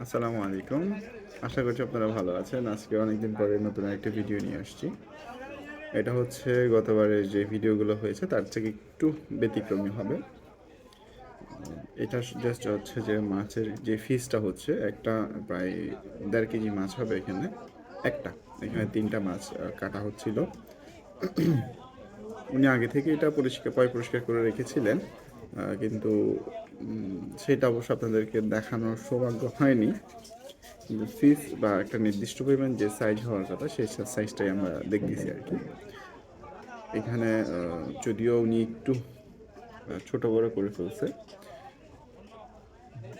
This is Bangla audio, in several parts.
আসসালামু আলাইকুম। আশা করছি আপনারা ভালো আছেন। আজকে অনেকদিন পরে নতুন একটা ভিডিও নিয়ে আসছি। এটা হচ্ছে গতবারের যে ভিডিওগুলো হয়েছে তার থেকে একটু ব্যতিক্রমী হবে। এটা জাস্ট হচ্ছে যে মাছের যে ফিসটা হচ্ছে একটা প্রায় 1.5 কেজি মাছ হবে এখানে। একটা এখানে 3টা মাছ কাটা হচ্ছিল। উনি আগে থেকে এটা পরিষ্কার করে রেখেছিলেন, কিন্তু সেটা অবশ্য আপনাদেরকে দেখানোর সৌভাগ্য হয়নি। কিন্তু ফিস বা একটা নির্দিষ্ট পরিমাণ যে সাইজ হওয়ার কথা সেই সাইজটাই আমরা দেখতেছি আর কি। এখানে যদিও উনি একটু ছোট বড় করে ফেলছে,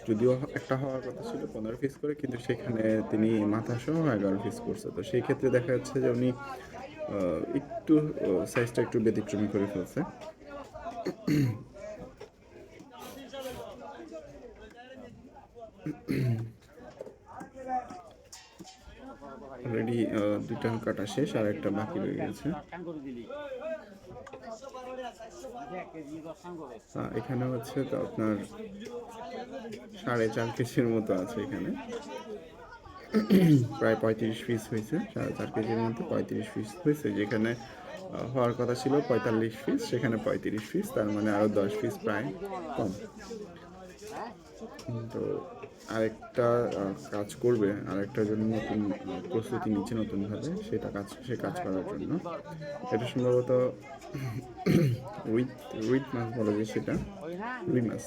যদিও একটা হওয়ার কথা ছিল 15 পিস করে, কিন্তু সেখানে তিনি মাথা সহ 11 পিস করছে। তো সেই ক্ষেত্রে দেখা যাচ্ছে যে উনি একটু সাইজটা একটু ব্যতিক্রমী করে ফেলছে। অলরেডি 2টা কাটা শেষ, আর একটা বাকি রয়ে গেছে। এখানে হচ্ছে তো আপনার 4.5 কেজির মতো আছে এখানে। প্রায় 35 পিস হয়েছে, 4.5 কেজির মতো 35 পিস হয়েছে। যেখানে হওয়ার কথা ছিল 45 পিস, সেখানে 35 পিস, তার মানে আরও 10 পিস প্রায় কম। তো আরেকটা কাজ করবে, আরেকটার জন্য নতুন প্রস্তুতি নিচ্ছে নতুনভাবে, সে কাজ করার জন্য। এটা সম্ভবত রুই রুই মাছ বলা যায়, সেটা রুই মাছ।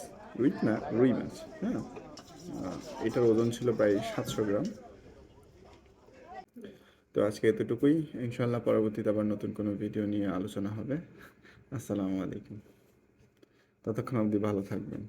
রুই মাছ, হ্যাঁ। এটার ওজন ছিল প্রায় 700 গ্রাম। তো আজকে এতটুকুই। ইনশাল্লাহ পরবর্তীতে আবার নতুন কোনো ভিডিও নিয়ে আলোচনা হবে। আসসালামু আলাইকুম। ততক্ষণ অবধি ভালো থাকবেন।